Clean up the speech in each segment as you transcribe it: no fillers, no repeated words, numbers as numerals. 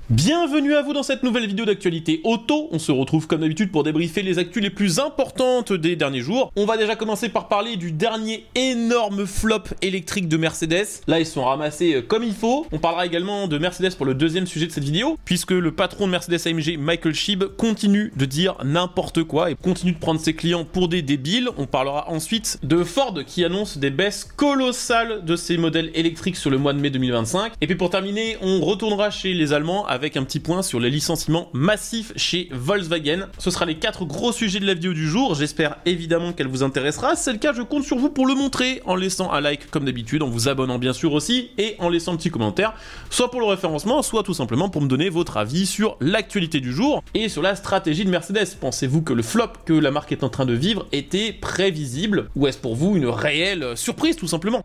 Bienvenue à vous dans cette nouvelle vidéo d'actualité auto. On se retrouve comme d'habitude pour débriefer les actus les plus importantes des derniers jours. On va déjà commencer par parler du dernier énorme flop électrique de Mercedes. Là, ils sont ramassés comme il faut. On parlera également de Mercedes pour le deuxième sujet de cette vidéo, puisque le patron de Mercedes AMG, Michael Schieb, continue de dire n'importe quoi et continue de prendre ses clients pour des débiles. On parlera ensuite de Ford qui annonce des baisses colossales de ses modèles électriques sur le mois de mai 2025. Et puis pour terminer, on retournera chez les Allemands avec un petit point sur les licenciements massifs chez Volkswagen. Ce sera les 4 gros sujets de la vidéo du jour. J'espère évidemment qu'elle vous intéressera. Si c'est le cas, je compte sur vous pour le montrer en laissant un like comme d'habitude, en vous abonnant bien sûr aussi et en laissant un petit commentaire, soit pour le référencement, soit tout simplement pour me donner votre avis sur l'actualité du jour et sur la stratégie de Mercedes. Pensez-vous que le flop que la marque est en train de vivre était prévisible ou est-ce pour vous une réelle surprise tout simplement ?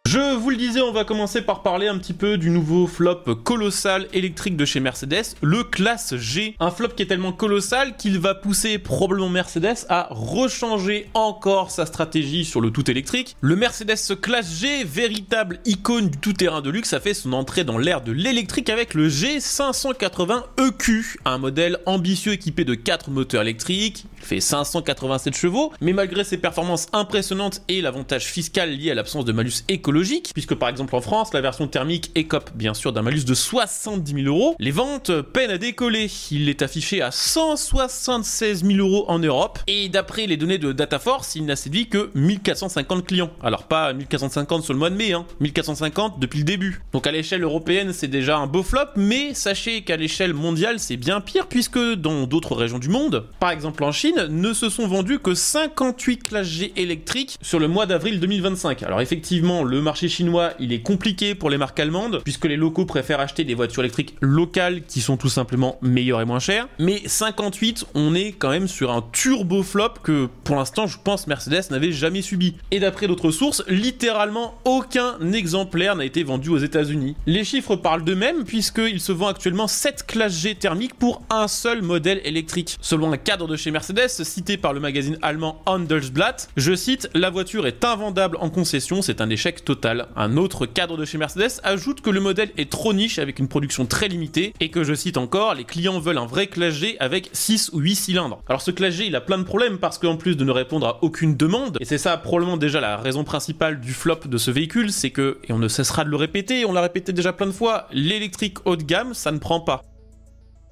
Je vous le disais, on va commencer par parler un petit peu du nouveau flop colossal électrique de chez Mercedes, le Classe G. Un flop qui est tellement colossal qu'il va pousser probablement Mercedes à rechanger encore sa stratégie sur le tout électrique. Le Mercedes Classe G, véritable icône du tout-terrain de luxe, a fait son entrée dans l'ère de l'électrique avec le G580 EQ, un modèle ambitieux équipé de 4 moteurs électriques. Il fait 587 chevaux, mais malgré ses performances impressionnantes et l'avantage fiscal lié à l'absence de malus écologique, puisque par exemple en France, la version thermique écope bien sûr d'un malus de 70 000 €, les ventes peinent à décoller. Il est affiché à 176 000 € en Europe, et d'après les données de Dataforce, il n'a séduit que 1450 clients. Alors pas 1450 sur le mois de mai, 1450 depuis le début. Donc à l'échelle européenne, c'est déjà un beau flop, mais sachez qu'à l'échelle mondiale, c'est bien pire, puisque dans d'autres régions du monde, par exemple en Chine, ne se sont vendus que 58 Classe G électriques sur le mois d'avril 2025. Alors effectivement, le marché chinois, il est compliqué pour les marques allemandes, puisque les locaux préfèrent acheter des voitures électriques locales qui sont tout simplement meilleures et moins chères. Mais 58, on est quand même sur un turbo flop que, pour l'instant, je pense Mercedes n'avait jamais subi. Et d'après d'autres sources, littéralement aucun exemplaire n'a été vendu aux États-Unis. Les chiffres parlent d'eux-mêmes, puisqu'il se vend actuellement 7 Classe G thermiques pour un seul modèle électrique. Selon un cadre de chez Mercedes, cité par le magazine allemand Handelsblatt, je cite, « La voiture est invendable en concession, c'est un échec total ». Un autre cadre de chez Mercedes ajoute que le modèle est trop niche avec une production très limitée et que, je cite encore, les clients veulent un vrai Classe G avec 6 ou 8 cylindres. Alors ce Classe G, il a plein de problèmes parce qu'en plus de ne répondre à aucune demande, et c'est ça probablement déjà la raison principale du flop de ce véhicule, c'est que, et on ne cessera de le répéter, on l'a répété déjà plein de fois, l'électrique haut de gamme, ça ne prend pas.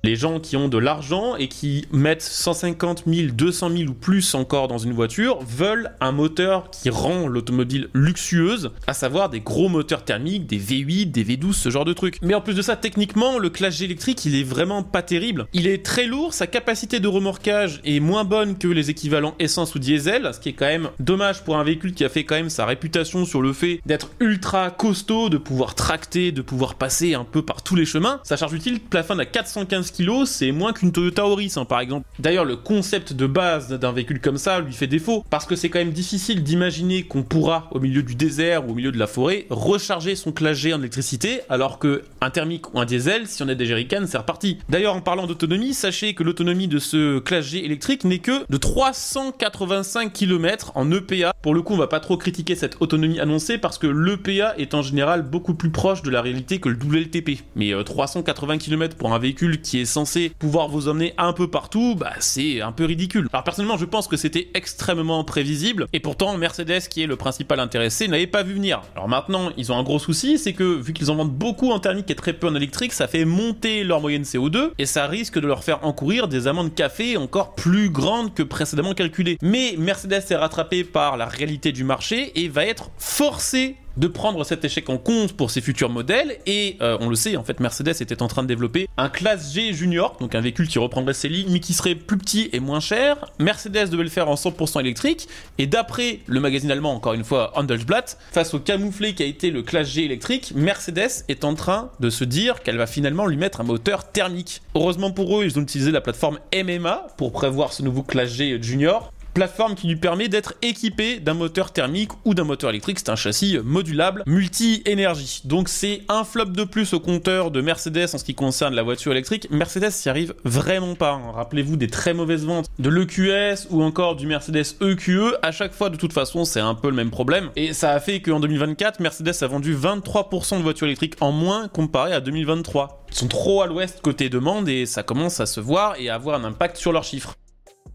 Les gens qui ont de l'argent et qui mettent 150 000, 200 000 ou plus encore dans une voiture veulent un moteur qui rend l'automobile luxueuse, à savoir des gros moteurs thermiques, des V8, des V12, ce genre de trucs. Mais en plus de ça, techniquement, le Classe G électrique, il est vraiment pas terrible. Il est très lourd, sa capacité de remorquage est moins bonne que les équivalents essence ou diesel, ce qui est quand même dommage pour un véhicule qui a fait quand même sa réputation sur le fait d'être ultra costaud, de pouvoir tracter, de pouvoir passer un peu par tous les chemins. Sa charge utile plafonne à 415 kg, c'est moins qu'une Toyota Auris par exemple. D'ailleurs, le concept de base d'un véhicule comme ça lui fait défaut, parce que c'est quand même difficile d'imaginer qu'on pourra, au milieu du désert ou au milieu de la forêt, recharger son Classe G en électricité, alors que un thermique ou un diesel, si on a des jerrycans, c'est reparti. D'ailleurs, en parlant d'autonomie, sachez que l'autonomie de ce Classe G électrique n'est que de 385 km en EPA. Pour le coup, on va pas trop critiquer cette autonomie annoncée, parce que l'EPA est en général beaucoup plus proche de la réalité que le WLTP. Mais 380 km pour un véhicule qui est censé pouvoir vous emmener un peu partout, bah c'est un peu ridicule. Alors personnellement, je pense que c'était extrêmement prévisible, et pourtant Mercedes, qui est le principal intéressé, n'avait pas vu venir. Alors maintenant, ils ont un gros souci, c'est que vu qu'ils en vendent beaucoup en thermique et très peu en électrique, ça fait monter leur moyenne CO2, et ça risque de leur faire encourir des amendes café encore plus grandes que précédemment calculées. Mais Mercedes est rattrapé par la réalité du marché et va être forcé de prendre cet échec en compte pour ses futurs modèles, et on le sait, en fait Mercedes était en train de développer un Classe G Junior, donc un véhicule qui reprendrait ses lignes mais qui serait plus petit et moins cher. Mercedes devait le faire en 100% électrique, et d'après le magazine allemand, encore une fois Handelsblatt, face au camouflet qui a été le Classe G électrique, Mercedes est en train de se dire qu'elle va finalement lui mettre un moteur thermique. Heureusement pour eux, ils ont utilisé la plateforme MMA pour prévoir ce nouveau Classe G Junior, plateforme qui lui permet d'être équipé d'un moteur thermique ou d'un moteur électrique. C'est un châssis modulable, multi-énergie. Donc c'est un flop de plus au compteur de Mercedes en ce qui concerne la voiture électrique. Mercedes s'y arrive vraiment pas. Rappelez-vous des très mauvaises ventes de l'EQS ou encore du Mercedes EQE. À chaque fois, de toute façon, c'est un peu le même problème. Et ça a fait qu'en 2024, Mercedes a vendu 23% de voitures électriques en moins comparé à 2023. Ils sont trop à l'ouest côté demande et ça commence à se voir et à avoir un impact sur leurs chiffres.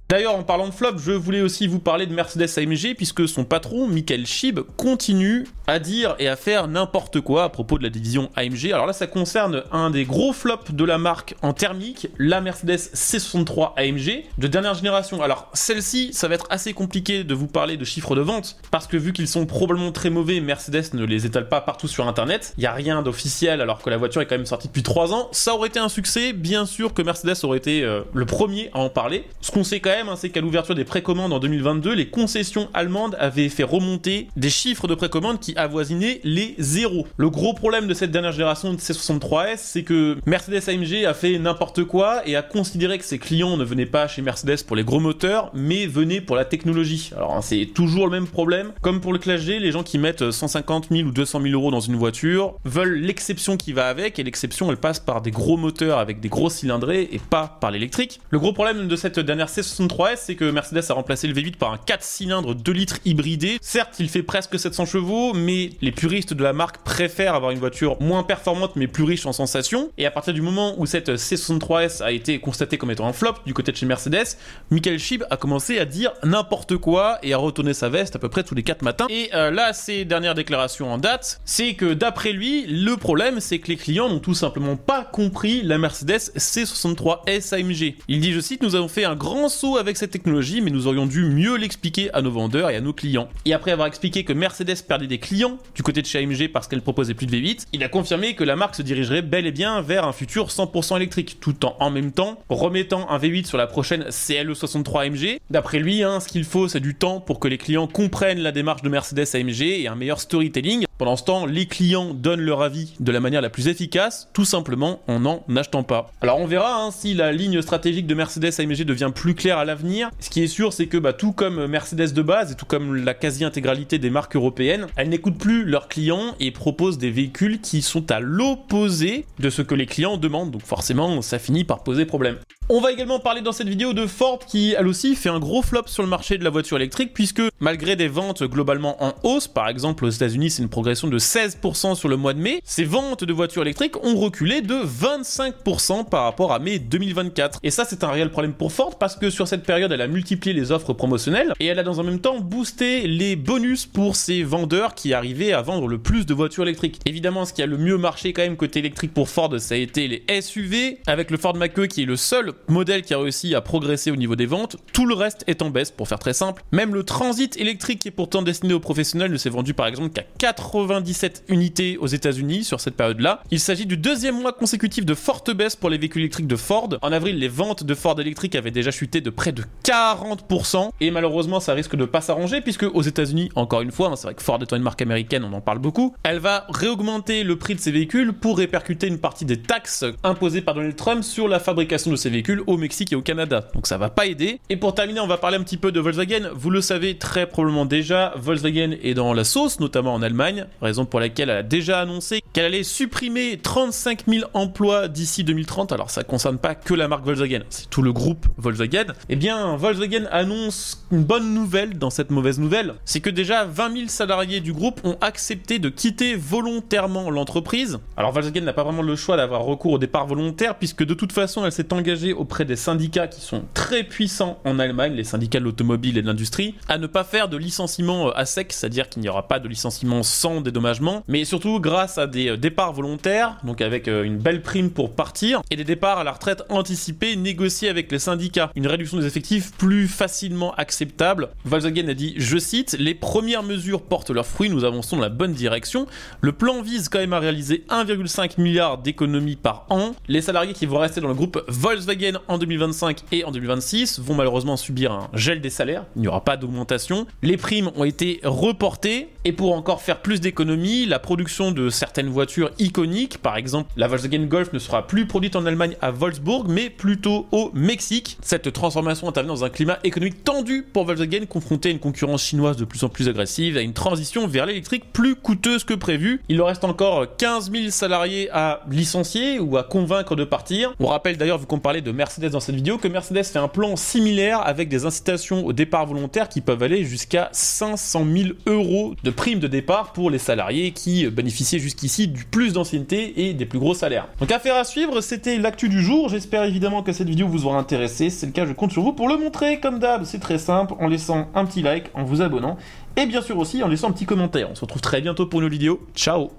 D'ailleurs, en parlant de flop, je voulais aussi vous parler de Mercedes AMG puisque son patron, Michael Schieb, continue à dire et à faire n'importe quoi à propos de la division AMG. Alors là, ça concerne un des gros flops de la marque en thermique, la Mercedes C63 AMG de dernière génération. Alors celle-ci, ça va être assez compliqué de vous parler de chiffres de vente parce que vu qu'ils sont probablement très mauvais, Mercedes ne les étale pas partout sur internet. Il n'y a rien d'officiel alors que la voiture est quand même sortie depuis 3 ans. Ça aurait été un succès, bien sûr que Mercedes aurait été le premier à en parler. Ce qu'on sait quand même, c'est qu'à l'ouverture des précommandes en 2022, les concessions allemandes avaient fait remonter des chiffres de précommandes qui avoisinaient les zéros. Le gros problème de cette dernière génération de C63S, c'est que Mercedes AMG a fait n'importe quoi et a considéré que ses clients ne venaient pas chez Mercedes pour les gros moteurs, mais venaient pour la technologie. Alors c'est toujours le même problème. Comme pour le Classe G, les gens qui mettent 150 000 ou 200 000 euros dans une voiture veulent l'exception qui va avec, et l'exception elle passe par des gros moteurs avec des gros cylindrés et pas par l'électrique. Le gros problème de cette dernière C63S, c'est que Mercedes a remplacé le V8 par un 4 cylindres 2 litres hybridé. Certes, il fait presque 700 chevaux, mais les puristes de la marque préfèrent avoir une voiture moins performante mais plus riche en sensations. Et à partir du moment où cette C63S a été constatée comme étant un flop du côté de chez Mercedes, Michael Schieb a commencé à dire n'importe quoi et à retourner sa veste à peu près tous les 4 matins. Et là, ses dernières déclarations en date, c'est que d'après lui, le problème c'est que les clients n'ont tout simplement pas compris la Mercedes C63S AMG. Il dit, je cite, nous avons fait un grand saut avec cette technologie, mais nous aurions dû mieux l'expliquer à nos vendeurs et à nos clients. Et après avoir expliqué que Mercedes perdait des clients du côté de chez AMG parce qu'elle proposait plus de V8, il a confirmé que la marque se dirigerait bel et bien vers un futur 100% électrique, tout en même temps remettant un V8 sur la prochaine CLE63 AMG. D'après lui, ce qu'il faut, c'est du temps pour que les clients comprennent la démarche de Mercedes AMG et un meilleur storytelling. Pendant ce temps, les clients donnent leur avis de la manière la plus efficace, tout simplement en n'en achetant pas. Alors on verra si la ligne stratégique de Mercedes AMG devient plus claire à l'avenir. Ce qui est sûr, c'est que tout comme Mercedes de base et tout comme la quasi-intégralité des marques européennes, elles n'écoutent plus leurs clients et proposent des véhicules qui sont à l'opposé de ce que les clients demandent. Donc forcément, ça finit par poser problème. On va également parler dans cette vidéo de Ford qui, elle aussi, fait un gros flop sur le marché de la voiture électrique puisque malgré des ventes globalement en hausse, par exemple aux États-Unis c'est une progression de 16% sur le mois de mai, ces ventes de voitures électriques ont reculé de 25% par rapport à mai 2024. Et ça c'est un réel problème pour Ford parce que sur cette période elle a multiplié les offres promotionnelles et elle a dans un même temps boosté les bonus pour ses vendeurs qui arrivaient à vendre le plus de voitures électriques. Évidemment ce qui a le mieux marché quand même côté électrique pour Ford, ça a été les SUV avec le Ford Mach-E qui est le seul modèle qui a réussi à progresser au niveau des ventes. Tout le reste est en baisse pour faire très simple. Même le Transit électrique qui est pourtant destiné aux professionnels ne s'est vendu par exemple qu'à 97 unités aux États-Unis sur cette période-là. Il s'agit du deuxième mois consécutif de forte baisse pour les véhicules électriques de Ford. En avril, les ventes de Ford électriques avaient déjà chuté de près de 40% et malheureusement ça risque de pas s'arranger puisque aux États-Unis, encore une fois, c'est vrai que Ford étant une marque américaine, on en parle beaucoup, elle va réaugmenter le prix de ses véhicules pour répercuter une partie des taxes imposées par Donald Trump sur la fabrication de ses véhicules au Mexique et au Canada. Donc ça va pas aider. Et pour terminer, on va parler un petit peu de Volkswagen. Vous le savez très probablement déjà, Volkswagen est dans la sauce, notamment en Allemagne, raison pour laquelle elle a déjà annoncé qu'elle allait supprimer 35 000 emplois d'ici 2030. Alors ça concerne pas que la marque Volkswagen, c'est tout le groupe Volkswagen. Eh bien, Volkswagen annonce une bonne nouvelle dans cette mauvaise nouvelle, c'est que déjà 20 000 salariés du groupe ont accepté de quitter volontairement l'entreprise. Alors Volkswagen n'a pas vraiment le choix d'avoir recours au départ volontaire puisque de toute façon elle s'est engagée auprès des syndicats qui sont très puissants en Allemagne, les syndicats de l'automobile et de l'industrie, à ne pas faire de licenciement à sec, c'est-à-dire qu'il n'y aura pas de licenciement sans dédommagement, mais surtout grâce à des départs volontaires, donc avec une belle prime pour partir, et des départs à la retraite anticipés négociés avec les syndicats. Une réduction des effectifs plus facilement acceptable. Volkswagen a dit, je cite, les premières mesures portent leurs fruits, nous avançons dans la bonne direction. Le plan vise quand même à réaliser 1,5 milliard d'économies par an. Les salariés qui vont rester dans le groupe Volkswagen Volkswagen en 2025 et en 2026 vont malheureusement subir un gel des salaires, il n'y aura pas d'augmentation. Les primes ont été reportées et pour encore faire plus d'économies, la production de certaines voitures iconiques, par exemple la Volkswagen Golf ne sera plus produite en Allemagne à Wolfsburg mais plutôt au Mexique. Cette transformation intervient dans un climat économique tendu pour Volkswagen, confronté à une concurrence chinoise de plus en plus agressive, à une transition vers l'électrique plus coûteuse que prévu. Il leur reste encore 15 000 salariés à licencier ou à convaincre de partir. On rappelle d'ailleurs, vu qu'on parlait de Mercedes dans cette vidéo, que Mercedes fait un plan similaire avec des incitations au départ volontaire qui peuvent aller jusqu'à 500 000 € de prime de départ pour les salariés qui bénéficiaient jusqu'ici du plus d'ancienneté et des plus gros salaires. Donc affaire à suivre, c'était l'actu du jour. J'espère évidemment que cette vidéo vous aura intéressé. Si c'est le cas, je compte sur vous pour le montrer. Comme d'hab, c'est très simple, en laissant un petit like, en vous abonnant et bien sûr aussi en laissant un petit commentaire. On se retrouve très bientôt pour une nouvelle vidéo. Ciao!